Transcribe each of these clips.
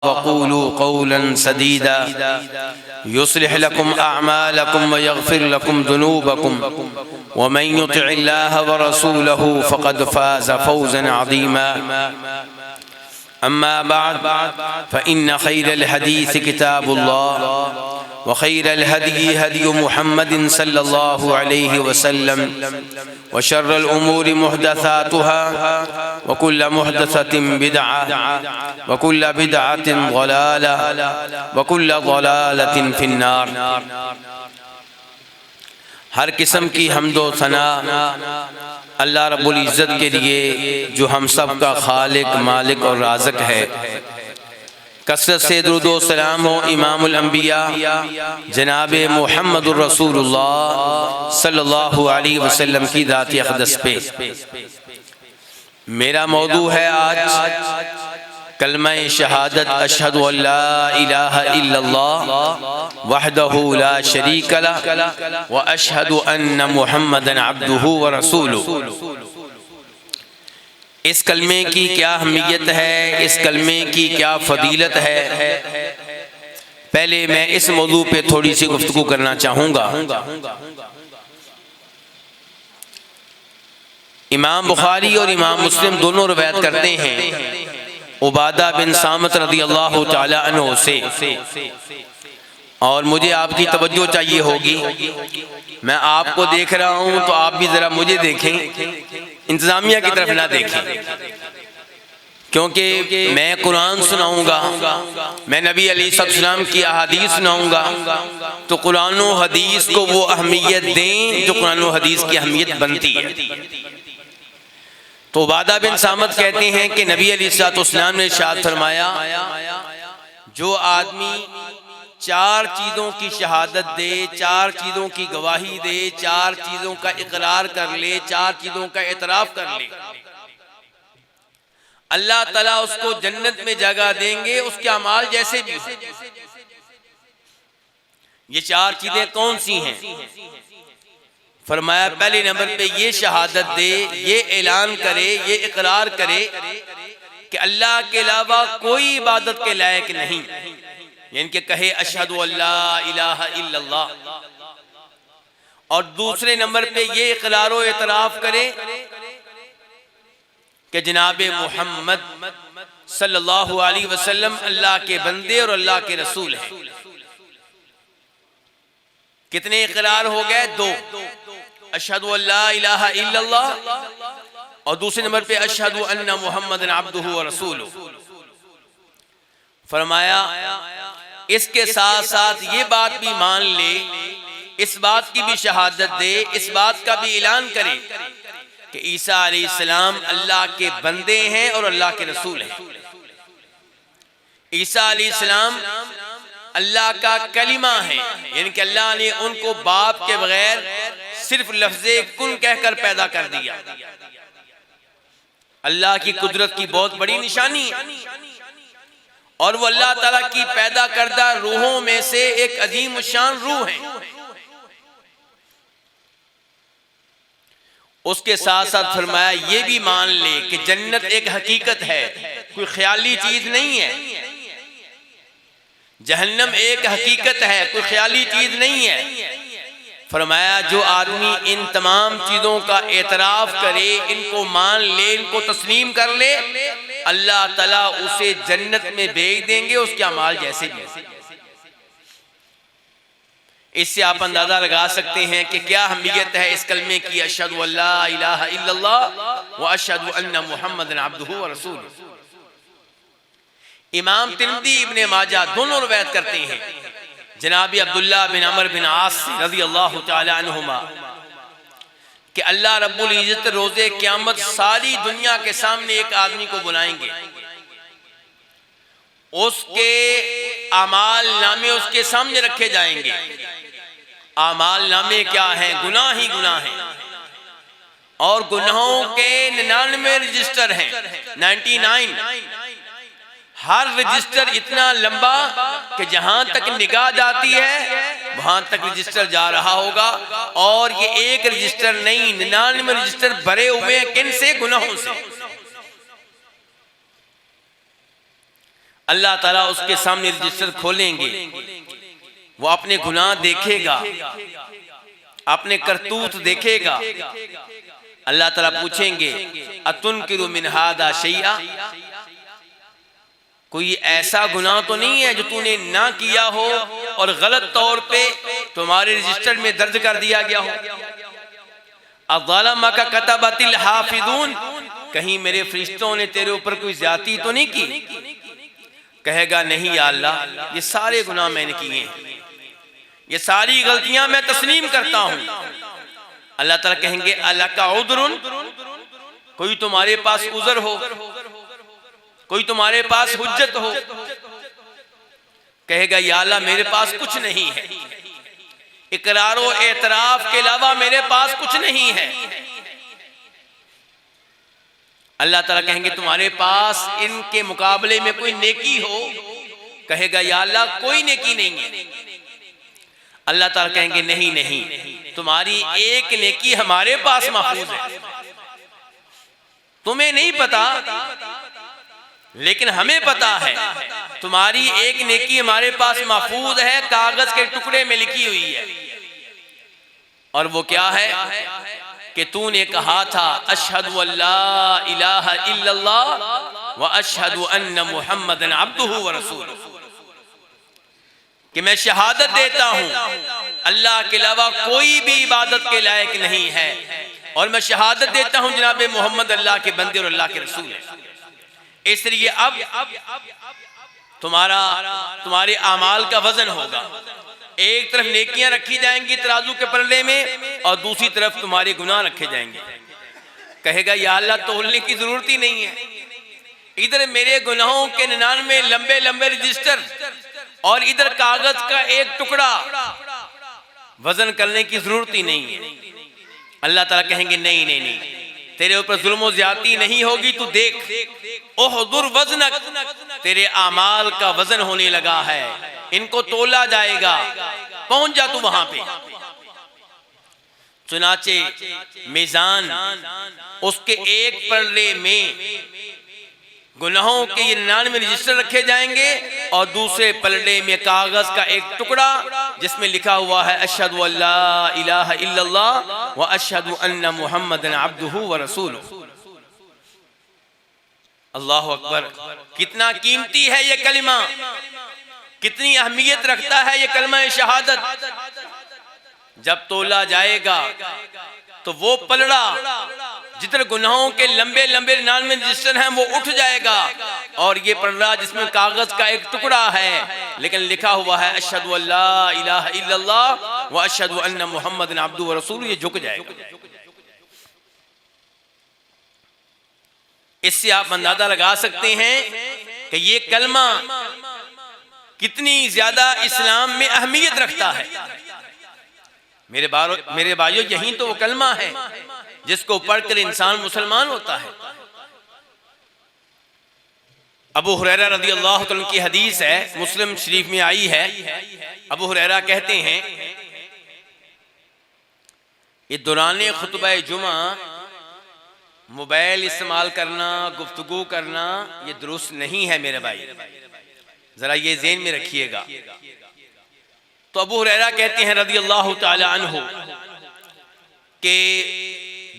वक़ूलू क़ौलन सदीदा युस्लिह लकुम अअमालकुम व यग़फिर लकुम ज़ुनूबकुम व मन युतिइल्लाह व रसूलहु फ़क़द फ़ाज़ फ़ौज़न अज़ीमा। अम्मा बअद फ़इन्न खैरल हदीस किताबुल्लाह व खैरल हदी हदी मुहम्मदिन सल्लल्लाहु अलैहि वसल्लम व शर्रल उमूरि मुहदसातुहा व कुल्लु मुहदसतिन बिदअह व कुल्लु बिदअतिन ज़लालह व कुल्लु ज़लालतिन फिन्नार। हर किस्म की हम्दो सना अल्लाह रब्बुल इज़्ज़त के लिए जो हम सब का खालिक, मालिक और राज़िक है। कसरत से दुरूदो सलाम हो इमामुल अंबिया जनाबे मुहम्मदुर रसूलुल्लाह सल्लल्लाहु अलैहि वसल्लम की ज़ात अक़दस पे। मेरा मौदू है आज कलमा शहादत अशहदु अल्ला इलाहा इल्लल्लाह वहदहु ला शरीक लह व अशहदु अन्न मुहम्मदन अब्दुहु व रसूलुहु। इस कलमे की क्या अहमियत है, इस कलमे की क्या फजीलत है, पहले मैं इस मौजू पे थोड़ी सी गुफ्तगू करना चाहूँगा। इमाम बुखारी और इमाम मुस्लिम दोनों रवायत करते हैं उबादा बिन सामत रज़ियल्लाहु ताला अन्हु से, और मुझे आपकी तवज्जो चाहिए होगी। मैं आपको देख रहा हूँ तो आप भी ज़रा मुझे देखें, इंतज़ामिया की तरफ ना देखें, क्योंकि मैं कुरान सुनाऊंगा, मैं नबी अलैहिस्सलाम की अहादीस सुनाऊंगा, तो कुरान और हदीस को वो अहमियत दें जो कुरान और हदीस की अहमियत बनती है। तो उबादा बिन सामत कहते हैं कि नबी अलैहिस्सलाम ने इरशाद फरमाया, जो आदमी चार चीज़ों की शहादत दे, चार चीज़ों की गवाही दे, चार चीज़ों का इकरार कर ले, चार चीज़ों का एतराफ़ कर ले, अल्लाह ताला उसको जन्नत में जगह देंगे उसके अमाल जैसे भी। ये चार चीज़ें कौन सी हैं? फरमाया पहले नंबर पे ये शहादत दे, ये ऐलान करे, ये इकरार करे कि अल्लाह के अलावा कोई इबादत के लायक नहीं, यानी कि कहे अशहदु अल्ला इलाहा इल्लल्लाह। और दूसरे नंबर पे ये इकरार व इतराफ करे कि जनाबे मोहम्मद सल्लल्लाहु अलैहि वसल्लम अल्लाह के बंदे और अल्लाह के रसूल हैं। कितने इकरार हो गए? दो, अशहदु अल्ला इलाहा इल्लल्लाह और दूसरे नंबर पे अशहदु अन्ना मुहम्मदन अब्दुहु व रसूलुहु। फरमाया इसके साथ साथ ये बात भी मान ले, इस बात की भी शहादत दे, इस बात का भी ऐलान करे कि ईसा अलैहिस्सलाम अल्लाह के बंदे हैं और अल्लाह के रसूल हैं। ईसा अलैहिस्सलाम अल्लाह का कलिमा है, यानी कि अल्लाह ने उनको बाप के बगैर सिर्फ लफ्ज़े कुन कहकर पैदा कर दिया। अल्लाह की कुदरत की बहुत बड़ी निशानी है, और वो अल्लाह ताला की पैदा करदा रूहों में से एक अजीम शान रूह है। उसके साथ साथ फरमाया ये भी मान ले कि जन्नत एक हकीकत है, कोई ख्याली चीज नहीं है। जहन्नम एक हकीकत है, कोई ख्याली चीज नहीं है। फरमाया जो आदमी इन तमाम चीजों का एतराफ करे, इनको मान ले, इनको तस्लीम कर ले, अल्लाह ताला उसे जन्नत में भेज देंगे उसके अमाल जैसे भी। इससे आप अंदाजा लगा सकते हैं कि क्या अहमियत है इस कलमे की, अशहदु अल्ला इलाहा इल्लल्लाह व अशहदु अन्ना मुहम्मदन अब्दुहु व रसूलुहु। इमाम तिर्मिज़ी इब्ने माजा दोनों रवायत करते हैं जनाबी अब्दुल्लाह बिन अमर बिन आस रज़ियल्लाहु ताला अन्हुमा कि अल्लाह रब्बुल इज़्ज़त रोज़े क़यामत सारी दुनिया के सामने एक आदमी को बुलाएंगे, उसके आमाल नामे उसके सामने रखे जाएंगे। आमाल नामे क्या हैं? गुनाह ही गुनाह हैं, और गुनाहों के 99 रजिस्टर हैं, 99। हर रजिस्टर इतना लंबा कि जहां तक निगाह जाती है वहां तक रजिस्टर जा रहा होगा, और ये एक रजिस्टर नहीं, 99 रजिस्टर भरे हुए हैं। किन से? गुनाहों से। अल्लाह ताला उसके सामने रजिस्टर खोलेंगे, वो अपने गुनाह देखेगा, अपने करतूत देखेगा। अल्लाह ताला पूछेंगे अतुनकिरु मिन हादा शैआ, कोई ऐसा गुनाह तो नहीं है जो तूने ना किया हो और गलत तौर पे तुम्हारे रजिस्टर में दर्ज कर दिया गया हो। अज़्ज़लमका कतबतिल हाफिज़ून, कहीं मेरे फरिश्तों ने तेरे ऊपर कोई ज्यादती तो नहीं की? कहेगा नहीं या अल्लाह, ये सारे गुनाह मैंने किए हैं, ये सारी गलतियां मैं तस्लीम करता हूं। अल्लाह ताला कहेंगे अलका उज़्रुन, कोई तुम्हारे पास उज़र हो, कोई तुम्हारे पास हुज्जत हो? कहेगा या अल्लाह मेरे पास कुछ नहीं है, इकरार व एतराफ के अलावा मेरे पास कुछ नहीं है। अल्लाह ताला कहेंगे तुम्हारे पास इनके मुकाबले में कोई नेकी हो? कहेगा या अल्लाह कोई नेकी नहीं है। अल्लाह ताला कहेंगे नहीं नहीं, तुम्हारी एक नेकी हमारे पास महफूज है, तुम्हें नहीं पता लेकिन हमें पता है। तुम्हारी एक नेकी हमारे पास महफूज है, कागज के टुकड़े में लिखी हुई है, और वो क्या है कि तूने कहा था अशहदु अल्ला इलाहा इल्लल्लाह व अशहदु अन्न मुहम्मदन अब्दुहु व रसूलुहु, कि मैं शहादत देता हूं अल्लाह के अलावा कोई भी इबादत के लायक नहीं है, और मैं शहादत देता हूं जनाब मोहम्मद अल्लाह के बंदे और अल्लाह के रसूल है। इसलिए अब तुम्हारे आमाल का वजन होगा, एक तरफ नेकियां रखी जाएंगी तराजू के पलड़े में और दूसरी तरफ तुम्हारे गुनाह रखे जाएंगे। कहेगा या अल्लाह तोलने की जरूरत ही नहीं है, इधर मेरे गुनाहों के 99 लंबे लंबे रजिस्टर और इधर कागज का एक टुकड़ा, वजन करने की जरूरत ही नहीं है। अल्लाह ताला कहेंगे नहीं नहीं नहीं, तेरे ऊपर जुल्म ज्यादती नहीं होगी, तू देख उहदुर वज़नक, तेरे आमाल का वजन होने लगा है, इनको तोला जाएगा, पहुंच जा तू वहां पे। चुनाचे मीज़ान उसके एक पल्ले में गुनाहों के ये 99 रजिस्टर रखे जाएंगे और दूसरे पलड़े में कागज का एक टुकड़ा जिसमें लिखा हुआ है अशहदु अल्ला इलाहा इल्लल्लाह व अशहदु अन्न मुहम्मदन अब्दुहु व रसूलुहु। अल्लाहु अकबर, कितना कीमती है ये कलिमा, कितनी अहमियत रखता है ये कलिमा शहादत। जब तोला जाएगा तो वो पलड़ा जितने गुनाहों के लंबे लंबे 99 रजिस्टर हैं वो उठ जाएगा, और ये पलड़ा जिसमें कागज का एक टुकड़ा है लेकिन लिखा हुआ है अशहदु अल्ला इलाहा इल्लल्लाह व अशहदु अन्न मुहम्मदन अब्दुहु व रसूलुहु, ये झुक जाएगा। इससे आप अंदाजा लगा सकते हैं कि ये कलमा कितनी ज्यादा इस्लाम में अहमियत रखता है। मेरे भाइयों, यही तो वो कलमा है जिसको पढ़कर इंसान मुसलमान होता है। अबू हुरैरा रज़ी अल्लाह तआला की हदीस है, मुस्लिम शरीफ में आई है। अबू हुरैरा कहते हैं ये दौरान खुतबा जुमा मोबाइल इस्तेमाल करना, गुफ्तगू करना, ये दुरुस्त नहीं है मेरे भाई, जरा ये ज़हन में रखिएगा। तो अबू हुरैरा कहते हैं रज़ी अल्लाह तआला अन्हु कि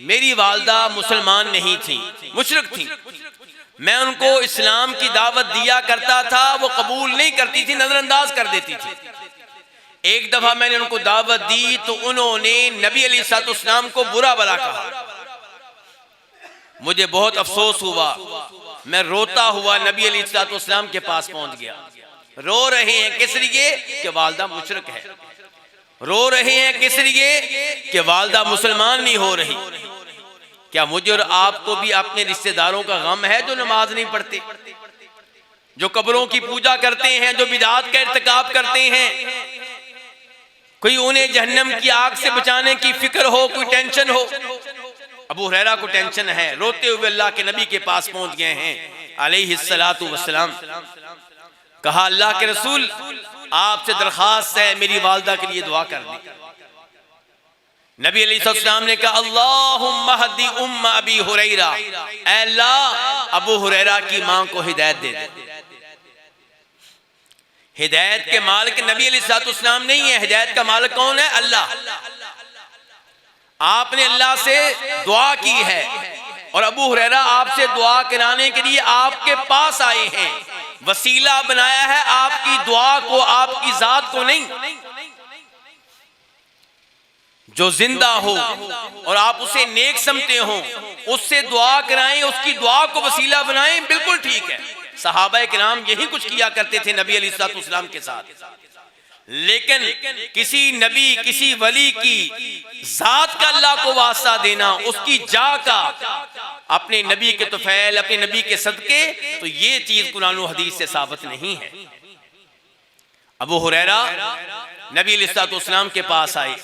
मेरी वालदा मुसलमान नहीं थी, मुशरिक थी। मैं उनको इस्लाम की दावत दिया करता था, वो कबूल नहीं करती थी, नजरअंदाज कर देती थी। एक दफा मैंने उनको दावत दी तो उन्होंने नबी अलैहिस्सलाम को बुरा भला कहा। मुझे बहुत अफसोस हुआ, मैं रोता हुआ नबी अलैहिस्सलाम के पास पहुंच गया। रो रहे हैं किस लिए कि वालदा मुशरिक है, रो रहे हैं किस लिए कि वालदा मुसलमान नहीं हो रही। क्या मुझे और आपको भी अपने रिश्तेदारों का गम है जो नमाज नहीं पढ़ते, जो कब्रों की पूजा करते हैं, जो बिदात का इर्तिकाब करते हैं? कोई उन्हें जहन्नम की आग से बचाने की फिक्र हो, कोई टेंशन हो? अबू हुरैरा को टेंशन है, रोते हुए अल्लाह के नबी के पास पहुंच गए हैं अलैहिस्सलातु वस्सलाम। कहा अल्लाह के रसूल, आपसे दरखास्त है मेरी वालदा के लिए दुआ कर दी। नबी अलैहिस्सलाम ने कहा अल्लाहुम्मा हदी उम्मा अबी हुरैरा, ऐ अल्लाह अबू हुरैरा की मां को हिदायत दे दे। हिदायत के मालिक नबी अलैहिस्सलाम नहीं है, हिदायत का मालिक कौन है? अल्लाह। आपने अल्लाह से दुआ की है और अबू हुरैरा आपसे दुआ कराने के लिए आपके पास आए हैं, वसीला बनाया है आपकी दुआ को, आपकी जात को नहीं। जो जिंदा हो और आप उसे नेक समझते हो, उससे दुआ कराएं, उसकी दुआ को वसीला बनाएं, बिल्कुल ठीक है। सहाबा किराम यही कुछ किया करते थे नबी अलैहिस्सलाम के साथ। लेकिन किसी नबी, किसी वली की जात का अल्लाह को वास्ता देना, उसकी जा का अपने नबी के तुफैल, अपने नबी के सदके, तो ये चीज कुरान और हदीस से साबित नहीं है। अबू हुरैरा नबी अलैहिस्सलाम के पास आए,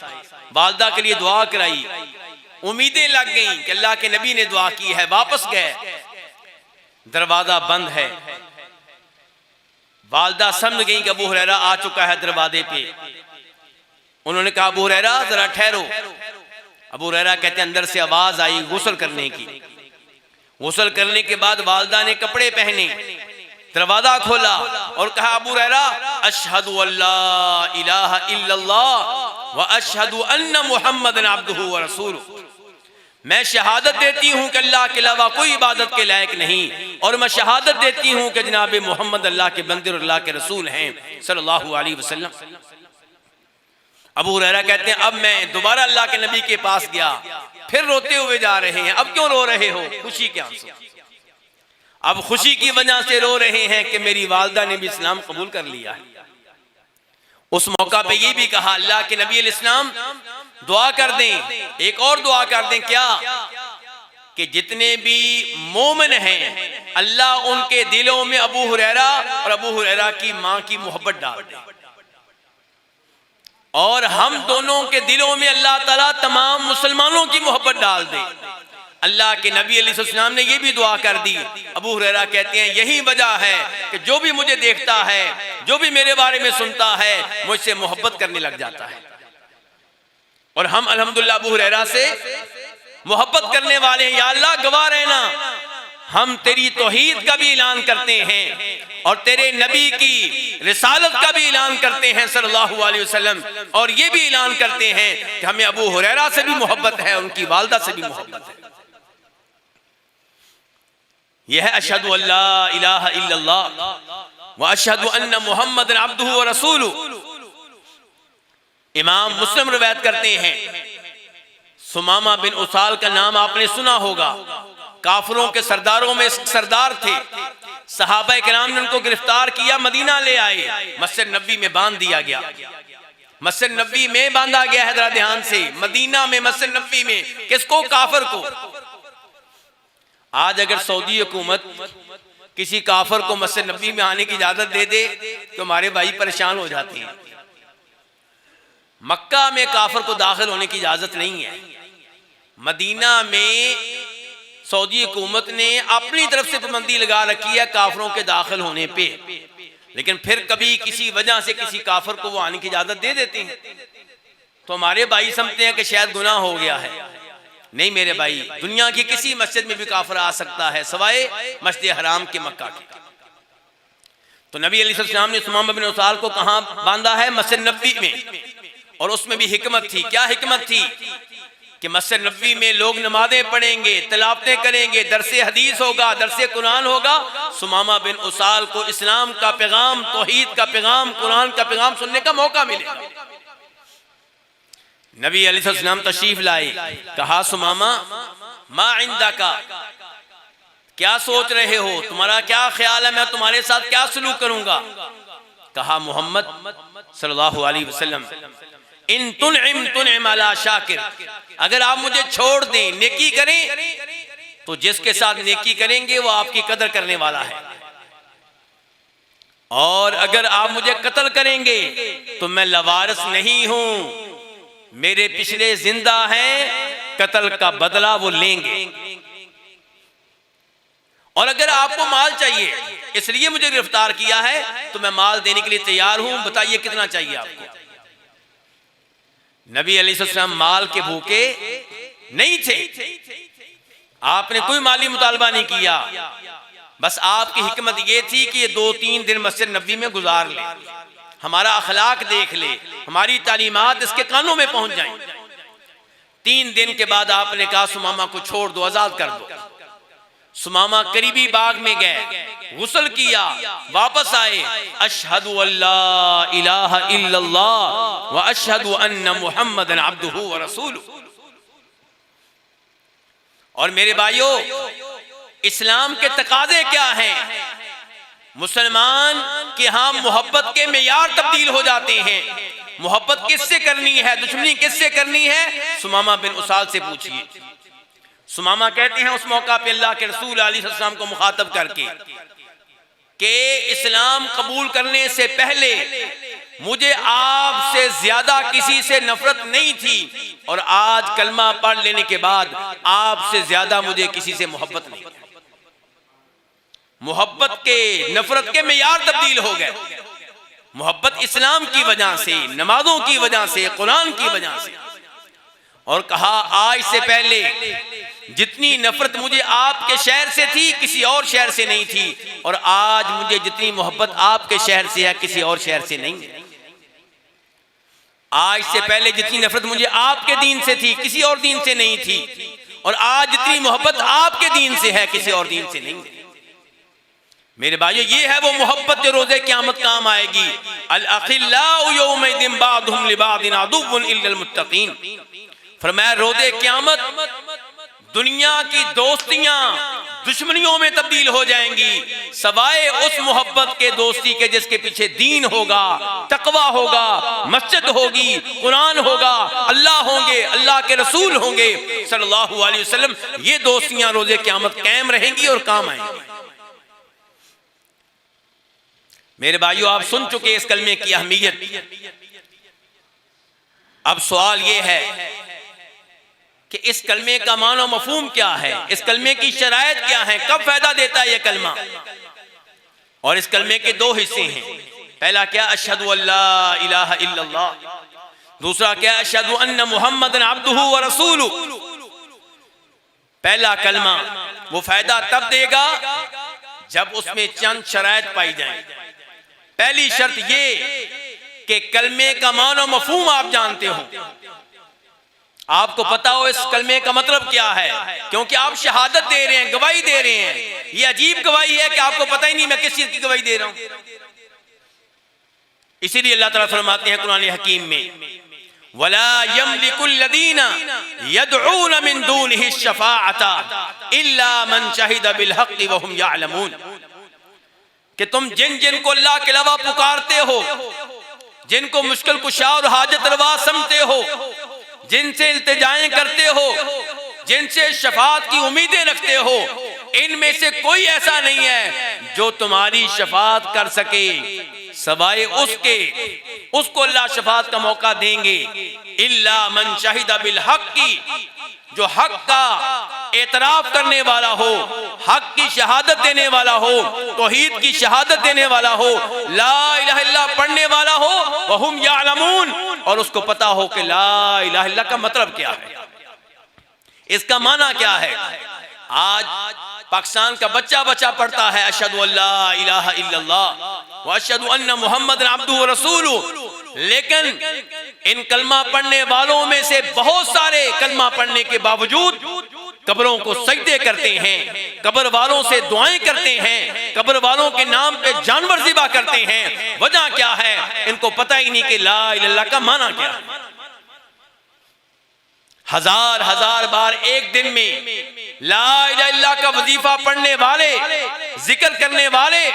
वालदा के लिए दुआ कराई, उम्मीदें लग गईं कि अल्लाह के नबी ने दुआ की है। वापस गए, दरवाजा बंद है। वालदा समझ गई कि अबू हुरैरा आ चुका है दरवाजे पे। उन्होंने कहा अबू हुरैरा जरा ठहरो। अबू हुरैरा कहते हैं अंदर से आवाज आई गुस्ल करने की। गुस्ल करने के बाद वालदा ने कपड़े पहने, दरवाजा खोला और कहा अबू हुरैरा अशहदु अल्ला इलाहा इल्लल्लाह व अशहदु अन्ना मुहम्मदन अब्दुहु व रसूलुहु। मैं शहादत देती हूँ कि अल्लाह के अलावा कोई इबादत के लायक नहीं, और मैं शहादत देती हूँ कि जनाब मोहम्मद अल्लाह के बंदे और अल्लाह के रसूल हैं सल्लल्लाहु अलैहि वसल्लम। अबू हुरैरा कहते हैं अब मैं दोबारा अल्लाह के नबी के पास गया, फिर रोते हुए जा रहे हैं। अब क्यों रो रहे हो? खुशी के आंसू। अब खुशी की वजह से रो रहे हैं कि मेरी वालदा ने भी इस्लाम कबूल कर लिया है। उस मौका पे ये भी कहा अल्लाह के नबी अलैहिस्सलाम दुआ कर दें, एक और दुआ कर दें, क्या कि जितने भी मोमिन हैं अल्लाह उनके दिलों में अबू हुरैरा और अबू हुरैरा की मां की मोहब्बत डाल दे, और हम दोनों के दिलों में अल्लाह ताला तमाम मुसलमानों की मोहब्बत डाल दे। अल्लाह के नबी अलैहिस्सलाम ने यह भी दुआ कर दी। अबू हुरैरा कहते हैं यही वजह है कि जो भी मुझे देखता है, जो भी मेरे बारे में सुनता है, मुझसे मोहब्बत करने लग जाता है। और हम अल्हम्दुलिल्लाह अबू हुरैरा से मोहब्बत करने वाले हैं। या अल्लाह गवाह रहना, हम तेरी तौहीद का भी ऐलान करते हैं और तेरे नबी की रिसालत का भी ऐलान करते हैं सल्लल्लाहु अलैहि वसल्लम, और ये भी ऐलान करते हैं कि हमें अबू हुरैरा से भी मोहब्बत है, उनकी वालदा से भी मोहब्बत है। यह है अशहदु अल्ला इलाहा इल्लल्लाह व अशहदु अन्ना मुहम्मदन अब्दुहु व रसूलुहु। इमाम मुस्लिम रिवायत करते हैं, सुमामा बिन उसाल का नाम आपने सुना होगा, काफिरों के सरदारों में सरदार थे। सहाबा किराम ने उनको गिरफ्तार किया, मदीना ले आए, मस्जिद नबी में बांध दिया गया। मस्जिद नबी में बांधा गया है, जरा ध्यान से, मदीना में मस्जिद नबी में। किसको? काफिर को। आज अगर सऊदी हुकूमत किसी काफिर को मस्जिद नबी में आने की इजाजत दे दे तो हमारे भाई परेशान हो जाते हैं। मक्का में काफिर को दाखिल होने की इजाजत नहीं है। मदीना में सऊदी हुकूमत ने अपनी तरफ से पाबंदी लगा रखी है काफिरों के दाखिल होने पे, लेकिन फिर कभी किसी वजह से किसी काफिर को वो आने की इजाजत दे देते हैं, तो हमारे भाई समझते हैं कि शायद गुनाह हो गया है। नहीं मेरे भाई, दुनिया की किसी मस्जिद में भी काफिर आ सकता है सिवाय मस्जिद हराम के, मक्का के। तो नबी अलैहिस्सलाम ने सुमामा बिन उसाल को कहां बांधा है? मस्जिद नबी में। और उसमें भी हिकमत थी। क्या हिकमत थी? कि मस्जिद नबी में लोग नमाजें पढ़ेंगे, तिलावतें करेंगे, दरसे हदीस होगा, दरसे कुरान होगा। सुमामा बिन उसाल को इस्लाम का पैगाम, तौहीद का पैगाम, कुरान का पैगाम सुनने का मौका मिलेगा। नबी अलैहिस्सलाम तशरीफ लाए, कहा सुमामा मा इंदका, क्या सोच रहे हो, तुम्हारा क्या ख्याल है, मैं तुम्हारे साथ क्या सलूक करूंगा? कहा मोहम्मद सल्लल्लाहु अलैहि वसल्लम इन तुनइम अला शाकिर, अगर आप मुझे छोड़ दें, नेकी करें, तो जिसके साथ नेकी करेंगे वो आपकी कदर करने वाला है, और अगर आप मुझे कत्ल करेंगे तो मैं लवारिस नहीं हूं, मेरे पिछले जिंदा हैं, कत्ल का बदला वो लेंगे। और अगर आपको माल चाहिए, इसलिए मुझे गिरफ्तार किया है, तो मैं माल देने के लिए तैयार हूं, बताइए कितना चाहिए आपको? नबी अलैहिस्सलाम माल के भूखे नहीं थे, आपने कोई माली मुतालबा नहीं किया। बस आपकी हिकमत ये थी कि ये 2-3 दिन मस्जिद नबी में गुजार ले, हमारा अखलाक देख ले, हमारी तालीमात इसके कानों में पहुंच जाएं। 3 दिन के बाद आपने कहा सुमामा को छोड़ दो, आजाद कर दो। सुमामा करीबी बाग में गए, गुस्ल किया, वापस आए, अशहदु अल्ला इलाहा इल्लल्लाह व अशहदु अन्ना मुहम्मदन अब्दुहु व रसूलुहु। और मेरे भाइयों, इस्लाम के तकाजे क्या हैं? मुसलमान के यहाँ मोहब्बत के मेयार तब्दील हो जाते हैं। मोहब्बत किससे करनी है, दुश्मनी किससे करनी है? सुमामा बिन उसाल से पूछिए। सुमामा कहते हैं उस मौका पे अल्लाह के रसूल अलैहि सल्लम को मुखातब करके कि इस्लाम कबूल करने से पहले मुझे आपसे ज्यादा किसी से नफरत नहीं थी, और आज कलमा पढ़ लेने के बाद आपसे ज्यादा मुझे किसी से मोहब्बत नहीं। मोहब्बत के नफरत के मेयार तब्दील हो गए। मोहब्बत इस्लाम की वजह से, नमाजों की वजह से, कुरान की वजह से। और कहा आज से पहले जितनी नफरत मुझे आपके शहर से थी किसी और शहर से नहीं थी, और आज मुझे जितनी मोहब्बत आपके शहर से है किसी और शहर से नहीं है। आज से पहले जितनी नफरत मुझे आपके दीन से थी किसी और दीन से नहीं थी, और आज जितनी मोहब्बत आपके दीन से है किसी और दीन से नहीं है। मेरे भाइयों, ये है वो मोहब्बत जो रोजे क़यामत काम आएगी। अल अखिल्लाउ यौमइदिन बादुहुम लिबादिन अदुव्वुन इल्लल मुत्तकीन। फरमाया रोजे क़यामत दुनिया की दोस्तियां दुश्मनियों में तब्दील हो जाएंगी, सवाए उस मोहब्बत के दोस्ती के जिसके पीछे दीन होगा, तकवा होगा, मस्जिद होगी, कुरान होगा, अल्लाह होंगे, अल्लाह के रसूल होंगे सल्लल्लाहु अलैहि वसल्लम। ये दोस्तियां रोजे क़यामत कायम रहेंगी और काम आएंगी। मेरे भाइयों, आप सुन चुके इस कलमे की अहमियत। अब सवाल ये है कि इस कलमे का मानो मफहूम क्या है, इस कलमे की शरायत क्या है, कब फायदा देता है यह कलमा। और इस कलमे के 2 हिस्से हैं। पहला क्या, अशहदु अल्ला इलाहा इल्लल्लाह। दूसरा क्या, अशहदु अन्ना मुहम्मदन अब्दुहु व रसूलुहु। पहला कलमा वो फायदा तब देगा जब उसमें चंद शरायत पाई जाए। पहली शर्त ये कि कलमे का मानो मफहूम आप जानते हो, आपको पता हो इस कलमे का मतलब क्या है, क्योंकि आप शहादत दे रहे हैं, गवाही दे रहे हैं। ये अजीब गवाही है कि आपको पता ही नहीं मैं किस चीज की गवाही दे रहा हूं। इसीलिए अल्लाह ताला फरमाते हैं कुरान हकीम में, वला यमलिकुल लदीना यदऊन मिन दूनिहि शफाअता इल्ला मन शहिदा बिल हक़्क़ि व हुम यअलमून। कि तुम जिन जिन को अल्लाह के अलावा पुकारते हो, जिनको मुश्किल कुशा और हाजत रवा समझते हो, जिनसे इल्तिजाएं करते हो, जिनसे शफाअत की उम्मीदें रखते हो, इनमें से कोई ऐसा नहीं है जो तुम्हारी शफाअत कर सके सवाए उसके, उसको अल्लाह शफाअत का मौका देंगे। इल्ला मन शहिदा बिल हक़्क़ि, जो हक का एतराफ करने वाला हो, हक की शहादत देने वाला हो, तौहीद की शहादत देने वाला हो, ला इलाहा इल्लल्लाह पढ़ने वाला हो, वहुम यालमून, और उसको पता हो कि ला इलाहा इल्लल्लाह का मतलब क्या है, इसका माना क्या है। आज पाकिस्तान का बच्चा बच्चा पढ़ता है अशहदु अल्ला इलाहा इल्लल्लाह व अशहदु अन्ना मुहम्मदन अब्दुहु व रसूलुहु, लेकिन इन कलमा पढ़ने वालों में से बहुत सारे कलमा पढ़ने के बावजूद कब्रों को सजदे करते हैं, कब्र वालों से दुआएं करते हैं, कब्र वालों के नाम पे जानवर ज़िबा करते हैं। वजह क्या है, इनको पता ही नहीं कि ला इलाहा इल्लल्लाह का माना क्या है। हजार हजार बार एक दिन में ला इलाहा इल्लल्लाह का वजीफा पढ़ने वाले, जिक्र करने वाले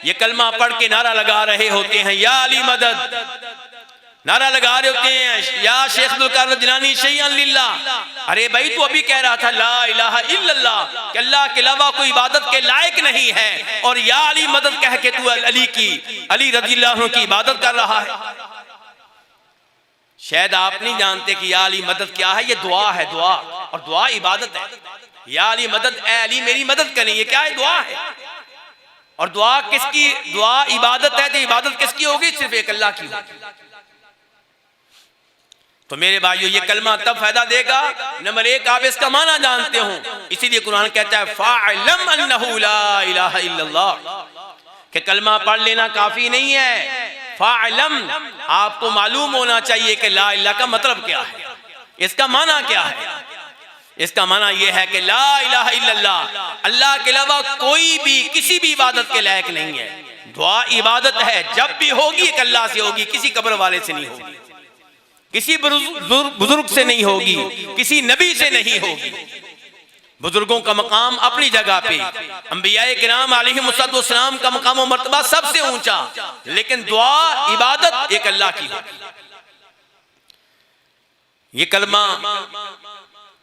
ये कलमा पढ़ के नारा लगा रहे होते हैं, या अली मदद, नारा लगा रहे होते हैं, या शेख अब्दुल कादिर जिलानी शैय्यन लिल्लाह। अरे भाई, तू अभी कह रहा था ला इलाहा इल्लल्लाह कि अल्लाह के अलावा कोई इबादत के लायक नहीं है, और या अली मदद कह के तू अली रज़ियल्लाहु अन्हु की इबादत कर रहा है। शायद आप नहीं जानते कि या अली मदद क्या है। ये दुआ है, दुआ, और दुआ इबादत है। या अली मदद, ए अली मेरी मदद करें, ये क्या है, दुआ है। और दुआ किसकी, दुआ इबादत है, तो इबादत किसकी होगी, सिर्फ एक अल्लाह की होगी। तो मेरे भाइयों ये कलमा तब फायदा देगा, नंबर एक आप इसका माना जानते हो, इसीलिए कुरान कहता है फ़अलम अन्नहु ला इलाहा इल्लल्लाह, कि कलमा पढ़ लेना काफी नहीं है। फ़अलम, आपको मालूम होना चाहिए कि ला इलाहा का मतलब क्या है, इसका माना क्या है। इसका माना यह है कि ला इलाहा इल्लल्लाह, अल्लाह के अलावा कोई भी किसी भी इबादत के लायक नहीं है। दुआ इबादत है, जब भी होगी एक अल्लाह से होगी, किसी कब्र वाले से नहीं होगी, किसी बुजुर्ग से नहीं होगी, किसी नबी से नहीं होगी। बुजुर्गों का मकाम अपनी जगह पे, अंबियाए किराम अलैहिमुस्सलाम का मकाम और मर्तबा सबसे ऊंचा, लेकिन दुआ इबादत एक अल्लाह की होगी। ये कलमा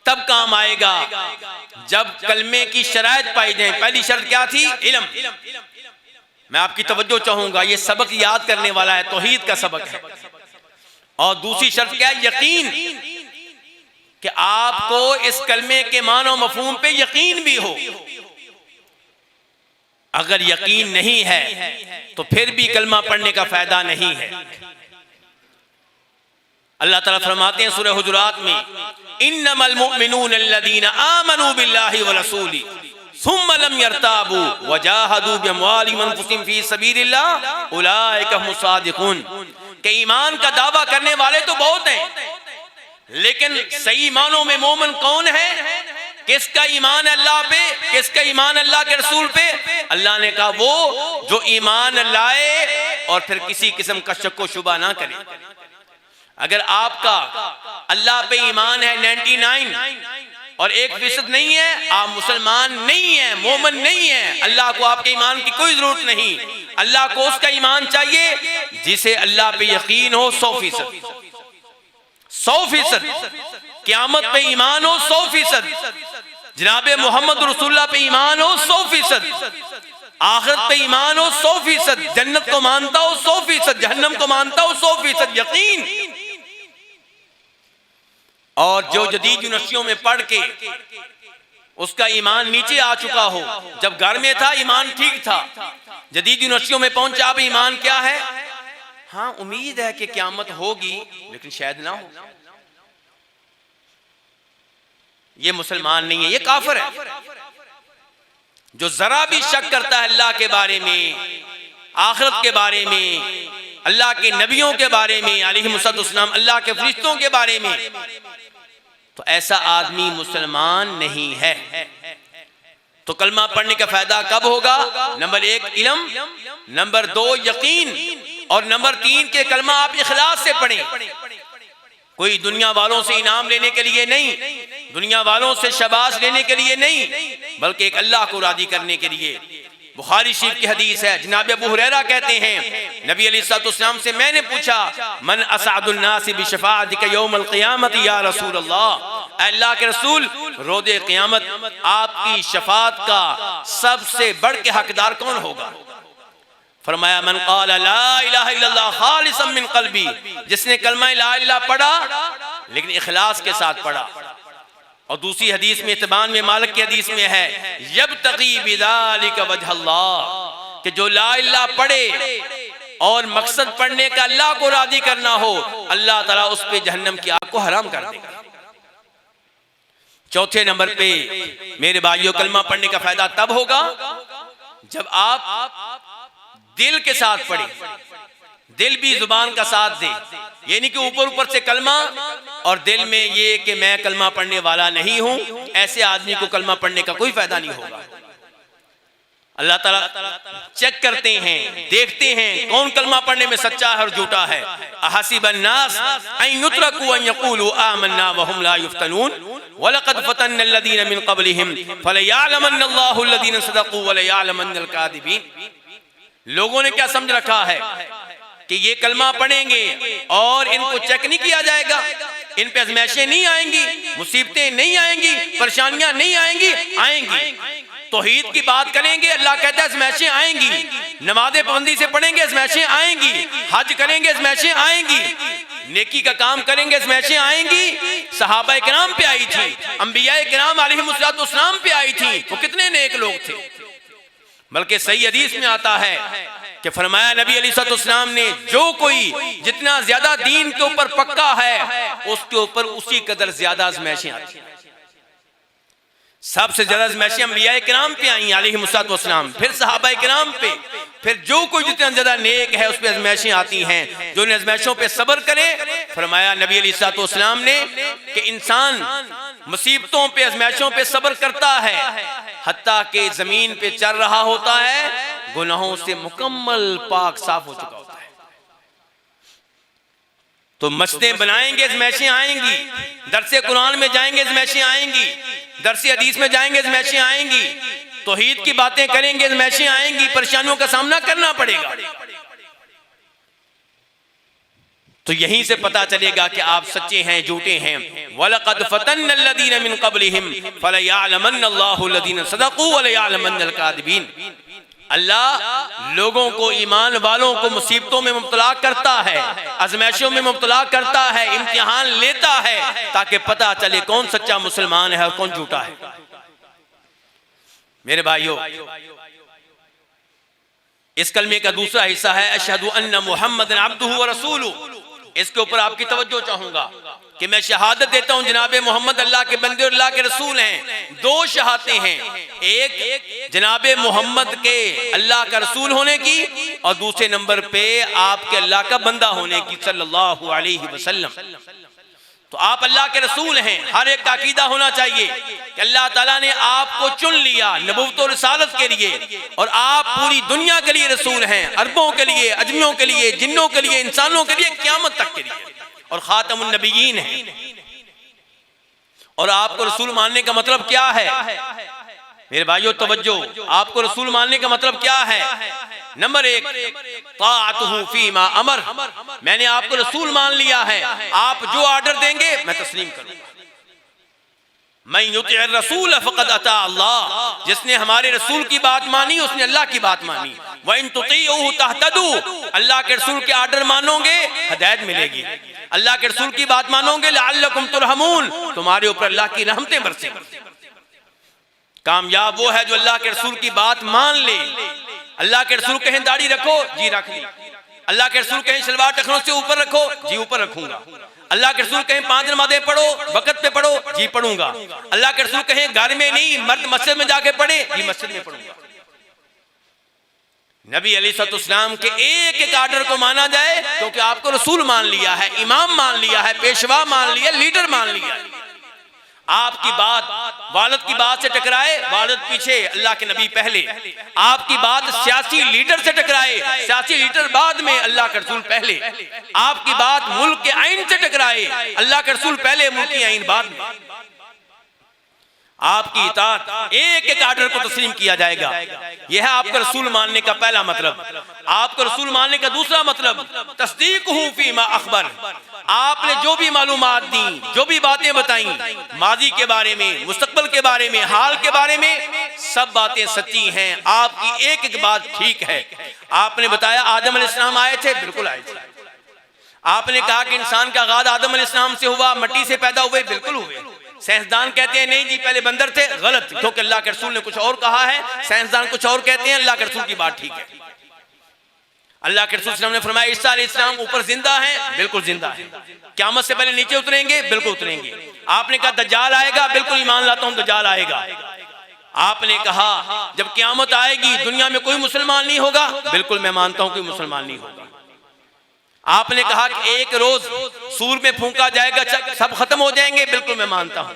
तब काम आएगा जब कलमे की शराइत पाई जाए। पहली शर्त क्या थी? इल्म। मैं आपकी तवज्जो चाहूंगा, ये सबक याद करने वाला है, तौहीद का सबक है। और दूसरी शर्त क्या है? यकीन, कि आपको इस कलमे के मानो मफहूम पे यकीन भी हो। अगर यकीन नहीं है तो फिर भी कलमा पढ़ने का फायदा नहीं है। अल्लाह ताला फरमाते हैं सूरह हुजुरात में, इन्नमल मुमिनून अल्लज़ीना आमनू बिल्लाहि व रसूली सुम्मा लम यर्ताबू वजाहदू बिअमवालिहिम व अनफुसिहिम फी सबीलिल्लाह उलाइका हुमुस सादिकून। कि ईमान का दावा करने वाले तो बहुत हैं, लेकिन सही मानों में मोमिन कौन है? किसका ईमान अल्लाह पे, किसका ईमान अल्लाह के रसूल पे? अल्लाह ने कहा वो जो ईमान लाए और फिर किसी किस्म का शक व शुबा ना करे। अगर आपका अल्लाह पे ईमान है 99 और 1% नहीं है, आप मुसलमान नहीं है, मोमिन नहीं है। अल्लाह को आपके ईमान की कोई जरूरत नहीं। अल्लाह को उसका ईमान चाहिए जिसे अल्लाह पे यकीन हो 100%, 100%। क़यामत पे ईमान हो 100%, जनाबे मोहम्मद रसूलुल्लाह पे ईमान हो 100%, आखिरत पे ईमान हो 100%, जन्नत को मानता हो 100%, जहन्नम को मानता हो 100% यकीन। और जो जदीद यूनिवर्सिटियों में पढ़ के उसका ईमान नीचे आ चुका हो, जब घर में था ईमान ठीक था, जदीद यूनिवर्सिटियों में पहुंचा, अब ईमान क्या है? हाँ, उम्मीद है कि क़यामत होगी लेकिन शायद ना हो। ये मुसलमान नहीं है, ये काफिर है। जो जरा भी शक करता है अल्लाह के बारे में, आखिरत के बारे में, अल्लाह के नबियों के बारे में अलैहिमुस्सलाम, अल्लाह के फरिश्तों के बारे में, तो ऐसा आदमी मुसलमान नहीं है। तो कलमा पढ़ने का फायदा कब होगा? नंबर एक इल्म, नंबर दो यकीन, और नंबर तीन के कलमा आप इखलास से पढ़ें। कोई दुनिया वालों से इनाम लेने के लिए नहीं, दुनिया वालों से शबाश लेने के लिए नहीं, बल्कि एक अल्लाह को राजी करने के लिए। बुखारी शरीफ की हदीस है, जनाब अबू हुरैरा कहते हैं नबी अलैहिस्सलाम से मैंने पूछा, मन असअदुन नासी बिशफाअतिका यौमल क़ियामति या रसूल अल्लाह, अल्लाह के रसूल रोज़े क़ियामत आपकी शफाअत का सबसे बढ़ के हकदार कौन होगा? फरमाया मन क़ाला ला इलाहा इल्लल्लाह खालिसन मिन क़ल्बी, जिसने कलमा ला इलाहा पढ़ा लेकिन इखलास के साथ पढ़ा। और दूसरी हदीस में, इत्बान में मालिक की हदीस में है, यब्तगी बिज़ालिका वजहल्लाह, कि जो ला इलाहा पढ़े और मकसद पढ़ने का अल्लाह को राजी करना हो, अल्लाह ताला उस पे जहन्नम की आग को हराम कर देगा। चौथे नंबर पे मेरे भाइयों, कलमा पढ़ने का फायदा तब होगा जब आप दिल के साथ पढ़े, दिल भी जुबान का साथ दे। ये नहीं कि ऊपर ऊपर से कलमा और दिल में ये कि मैं कलमा पढ़ने वाला नहीं हूं, ऐसे आदमी को कलमा पढ़ने का कोई फायदा नहीं होगा। अल्लाह ताला चेक करते हैं, देखते हैं कौन कलमा पढ़ने में सच्चा है और झूठा है। अहसिबन नास अन युत्रकू अन यक़ूलू आमन्ना वहुम ला युफ्तनून वलक़द फ़तन्ना अल्लज़ीना मिन क़ब्लिहिम फ़लयअलमन्नल्लाहु अल्लज़ीना सदक़ू वलयअलमन्नल काज़िबीन। लोगों ने क्या समझ रखा है कि ये कलमा पढ़ेंगे और इनको चेक नहीं किया जाएगा, इन पे आज़माइशें नहीं आएंगी, मुसीबतें नहीं आएंगी, परेशानियां नहीं आएंगी। आएंगी। तौहीद की बात करेंगे, अल्लाह कहता है आज़माइशें आएंगी। नमाज़ें पाबंदी से पढ़ेंगे, आज़माइशें आएंगी। हज करेंगे, आज़माइशें आएंगी। नेकी का काम करेंगे, आज़माइशें आएंगी। सहाबा किराम पे आई थी, अंबिया किराम अलैहिमुस्सलाम पे आई थी। वो कितने नेक लोग थे। बल्कि सही हदीस में आता है कि फरमाया नबी अलैहिस्सलाम ने, जो कोई जितना ज्यादा दीन के ऊपर पक्का है उसके ऊपर उसी कदर ज्यादा आज़माइशें आती हैं। सबसे ज्यादा आज़माइशें अंबिया किराम पे आई अलैहिमुस्सलाम, फिर सहाबा किराम पे, फिर जो कोई जितना ज्यादा नेक है उस पर आज़माइशें आती हैं। जो इन आज़माइशों पे सब्र करे, फरमाया नबी अलैहिस्सलाम ने कि इंसान मुसीबतों पे आज़माइशों पे सब्र करता है हत्ता के जमीन पे चल रहा होता है, गुनाहों से मुकम्मल पाक साफ हो चुका होता है। तो मस्जिदें बनाएंगे आज़माइशें आएंगी, दरसे कुरान में जाएंगे आज़माइशें आएंगी, दरसे हदीस में जाएंगे आज़माइशें आएंगी, तौहीद की बातें करेंगे आज़माइशें आएंगी, परेशानियों का सामना करना पड़ेगा। तो यहीं से पता चलेगा कि आप सच्चे हैं झूठे हैं। वलक़द फ़तन्ना अल्लज़ीना मिन क़ब्लिहिम फ़लयअलमन्ना अल्लाहु अल्लज़ीना सदक़ू वलयअलमन्ना अल-काज़िबीन। अल्लाह लोगों को, ईमान वालों को मुसीबतों में मुब्तला करता है, आज़माइशों में मुब्तला करता है, इम्तिहान लेता है ताकि पता चले कौन सच्चा मुसलमान है और कौन झूठा है। मेरे भाइयों, इस कलमे का दूसरा हिस्सा है अशहदु अन्ना मुहम्मदन अब्दुहु व रसूलुहु। इसके ऊपर आपकी तवज्जो चाहूंगा कि मैं शहादत देता हूं जनाब मोहम्मद अल्लाह के बंदे और अल्लाह के रसूल हैं। दो शहादतें हैं, एक जनाब मोहम्मद के अल्लाह का रसूल होने की और दूसरे नंबर पे आपके अल्लाह का बंदा होने की सल्लल्लाहु अलैहि वसल्लम। तो आप अल्लाह के रसूल हैं, हर एक का अकीदा होना चाहिए कि अल्लाह ताला ने आपको चुन लिया नबूवत और रिसालत के लिए और आप पूरी दुनिया के लिए रसूल हैं, अरबों के लिए, अजमियों के लिए, जिन्नों के लिए, इंसानों के लिए, क़यामत तक के लिए, और खातमुन नबिय्यीन हैं। और आपको रसूल मानने का मतलब क्या है? मेरे भाइयों तवज्जो, आपको रसूल मानने का मतलब क्या है? नंबर एक, ताअतुहु फीमा अमर। मैंने आपको रसूल मान लिया है, आप जो ऑर्डर देंगे मैं तस्लीम करूंगा। मैं युतिअ रसूल फक़द अता अल्लाह। जिसने हमारे रसूल की बात मानी उसने अल्लाह की बात मानी। व इन तुतीउहु तहतदू। अल्लाह के रसूल के ऑर्डर मानोगे हिदायत मिलेगी। अल्लाह के रसूल की बात मानोगे लअल्लकुम तुरहमून, तुम्हारे ऊपर अल्लाह की रहमतें बरसेंगी। कामयाब वो है जो अल्लाह के रसूल की बात मान ले। अल्लाह के रसूल कहें दाढ़ी रखो, जी रख ली। अल्लाह के रसूल कहें सलवार टखनों से ऊपर रखो, जी ऊपर रखूंगा। अल्लाह के रसूल कहें 5 नमाज़ें पढ़ो, वक़्त पे पढ़ो, जी पढ़ूंगा। अल्लाह के रसूल कहें घर में नहीं मर्द मस्जिद में जाके पढ़े, जी मस्जिद में पढ़ूंगा। नबी अलैहिस्सलाम के एक एक आर्डर को माना जाए क्योंकि आपको रसूल मान लिया है, इमाम मान लिया है, पेशवा मान लिया, लीडर मान लिया है। आपकी बात वालिद की बात से टकराए, वालिद पीछे, अल्लाह के नबी पहले। आपकी बात सियासी लीडर से टकराए, सियासी लीडर बाद में, अल्लाह के रसूल पहले। आपकी बात मुल्क के आइन से टकराए, अल्लाह के रसूल पहले, मुल्क की आइन बाद में। आपकी इताअत, एक एक आर्डर को तस्लीम किया जाएगा। यह है आपका रसूल मानने का पहला मतलब। आपको रसूल मानने का दूसरा मतलब तस्दीक़ुहु फीमा अख़बर। आपने जो भी मालूमात दी, जो भी बातें बताई, माजी के बारे में, मुस्तकबिल के बारे में, हाल के बारे में, सब बातें सच्ची हैं। आपकी एक एक बात ठीक है। आपने बताया आदम अलैहिस्सलाम आए थे, बिल्कुल आए थे। आपने कहा कि इंसान का आगाज़ आदम अलैहिस्सलाम से हुआ, मिट्टी से पैदा हुए, बिल्कुल हुए। साइंसदान कहते हैं नहीं जी पहले बंदर थे, गलत, क्योंकि अल्लाह के रसूल ने कुछ और कहा है, साइंसदान कुछ और कहते हैं, अल्लाह के रसूल की बात ठीक है। अल्लाह के रसूल ने फरमाया ईसा अलैहिस्सलाम ऊपर जिंदा है, बिल्कुल जिंदा है। क़यामत से पहले नीचे उतरेंगे, बिल्कुल उतरेंगे। आपने कहा दज्जाल आएगा, बिल्कुल ईमान लाता हूं दज्जाल आएगा। आपने कहा जब क़यामत आएगी दुनिया में कोई मुसलमान नहीं होगा, बिल्कुल मैं मानता हूं कोई मुसलमान नहीं होगा। आपने कहा कि एक रोज सूर में फूंका जाएगा, सब खत्म हो जाएंगे, बिल्कुल मैं मानता हूं।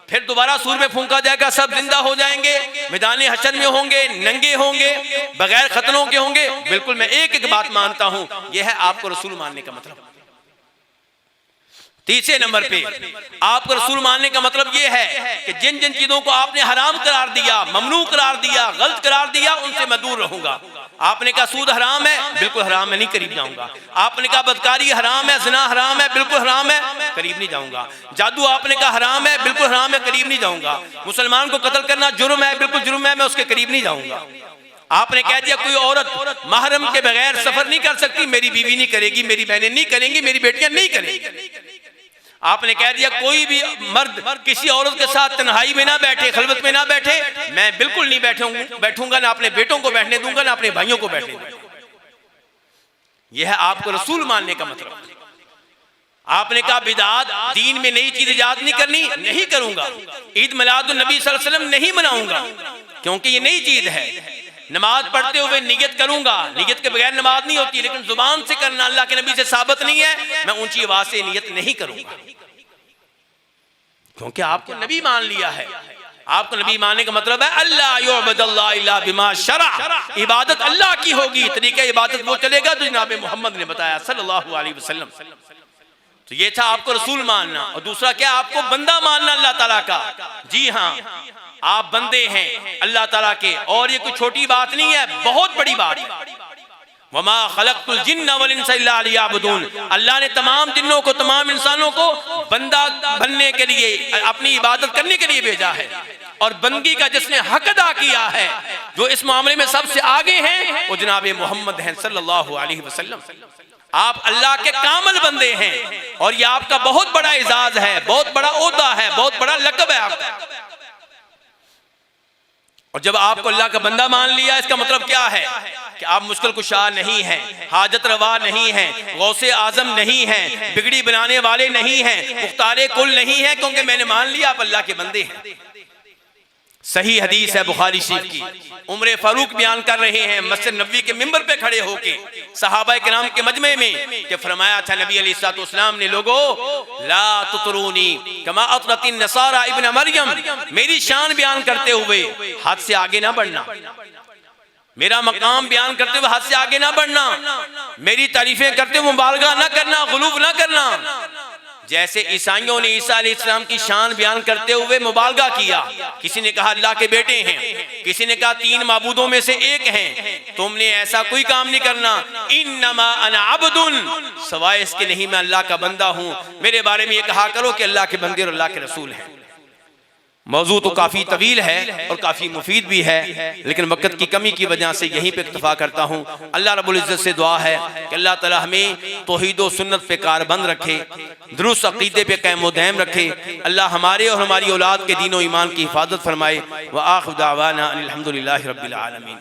फिर दोबारा सूर में फूंका जाएगा, सब जिंदा हो जाएंगे, मैदान हशर में होंगे, नंगे होंगे, बगैर खतरों के होंगे, बिल्कुल मैं एक एक बात मानता हूं। यह है आपको रसूल मानने का मतलब। तीसरे नंबर पे आपको रसूल मानने का मतलब यह है कि जिन जिन चीजों को आपने हराम करार दिया, ममनू करार दिया, गलत करार दिया, उनसे मैं दूर रहूंगा। आपने कहा सूद हराम है, बिल्कुल हराम है, नहीं करीब जाऊंगा। आपने कहा बदकारी हराम है, ज़िना हराम है, बिल्कुल हराम है, करीब नहीं जाऊंगा। जादू आपने कहा हराम है, बिल्कुल हराम है, करीब नहीं जाऊंगा। मुसलमान को कत्ल करना जुर्म है, बिल्कुल जुर्म है, मैं उसके करीब नहीं जाऊंगा। आपने कह दिया कोई औरत महरम के बगैर सफर नहीं कर सकती, मेरी बीवी नहीं करेगी, मेरी बहनें नहीं करेंगी, मेरी बेटियां नहीं करेंगी। आपने कह दिया कोई भी मर्द किसी औरत के साथ तन्हाई में ना बैठे, खलवत में ना बैठे, मैं बिल्कुल नहीं बैठूंगा, ना अपने बेटों को बैठने दूंगा, ना अपने भाइयों को बैठने दूंगा। यह है आपको रसूल मानने का मतलब। आपने कहा बिदात, दीन में नई चीज इजाद नहीं करनी, नहीं करूंगा। ईद मिलादुन नबी सल्लल्लाहु अलैहि वसल्लम नहीं मनाऊंगा क्योंकि ये नई चीज है। नमाज पढ़ते हुए नियत करूंगा, नियत के बगैर नमाज नहीं होती, लेकिन जुबान से करना अल्लाह के नबी से साबित नहीं है। मैं ऊंची आवाज से नियत नहीं करूंगा क्योंकि आपको नबी मान लिया है। आपको नबी मानने का मतलब है अल्लाह युअबदल्लाह इल्ला बिमा शरा, इबादत अल्लाह की होगी, तरीका इबादत वो चलेगा जो जनाब मोहम्मद ने बताया सल्लल्लाहु अलैहि वसल्लम। तो ये था आपको रसूल मानना। और दूसरा क्या, आपको बंदा मानना अल्लाह ताला का। जी हाँ, आप बंदे हैं अल्लाह ताला के, और ये कोई छोटी बात नहीं है, बहुत बड़ी बात है। वमा खलक़तुल जिन्ना वल इंसा इल्ला लियअबुदून, अल्लाह ने तमाम जिन्नों को, तमाम इंसानों को बंदा बनने के लिए, अपनी इबादत करने के लिए भेजा है। और बंदगी का जिसने हक अदा किया है, जो इस मामले में सबसे आगे हैं, वो जनाब मोहम्मद हैं सल्लल्लाहु अलैहि वसल्लम। आप अल्लाह के कामिल बंदे हैं और ये आपका बहुत बड़ा इजाज है, बहुत बड़ा ओहदा है, बहुत बड़ा लक़ब है आपका। और जब आपको अल्लाह का बंदा मान लिया, इसका मतलब क्या है कि आप मुश्किल कुशा नहीं हैं, हाजत रवा नहीं हैं, गौसे आजम नहीं हैं, बिगड़ी बनाने वाले नहीं हैं, मुख्तारे कुल नहीं है, क्योंकि मैंने मान लिया आप अल्लाह के बंदे हैं। सही हदीस है बुखारी शरीफ की, उमर फारूक बयान कर रहे हैं मस्जिद नबवी के मिंबर पे खड़े होके सहाबा किराम के मजमे में, कि फरमाया था नबी अलैहिस्सलाम ने, लोगो ला तुतरूनी कमा अतरतिन नसारा इब्न मरियम, मेरी शान बयान करते हुए हाथ से आगे ना बढ़ना, मेरा मकाम बयान करते हुए हाथ से आगे ना बढ़ना, मेरी तारीफें करते हुए मुबालगा ना करना, गुलूब ना करना। जैसे ईसाइयों ने ईसा अलैहिस्सलाम की शान बयान करते हुए मुबालगा किया, किसी ने कहा अल्लाह के बेटे हैं, किसी ने कहा 3 माबूदों में से एक हैं, तुमने ऐसा कोई काम नहीं करना। इन्नमा अना अब्दुन, सवाए इसके नहीं मैं अल्लाह का बंदा हूं। मेरे बारे में ये कहा करो कि अल्लाह के बंदे और अल्लाह के रसूल हैं। मौजू तो काफ़ी तवील है और काफ़ी मुफीद भी है, लेकिन वक़्त की कमी की वजह से यहीं पे इक्तफ़ा करता हूँ। अल्लाह रब्बुल इज़्ज़त से दुआ है कि अल्लाह ताला हमें तौहीद व सुन्नत पे कारबंद रखे, दुरुस्त अक़ीदे पे क़ायम व दायम रखे। अल्लाह हमारे और हमारी औलाद के दीन व ईमान की हिफाजत फरमाए। व आखिर दावाना अनिल हम्दुलिल्लाहि रब्बिल आलमीन।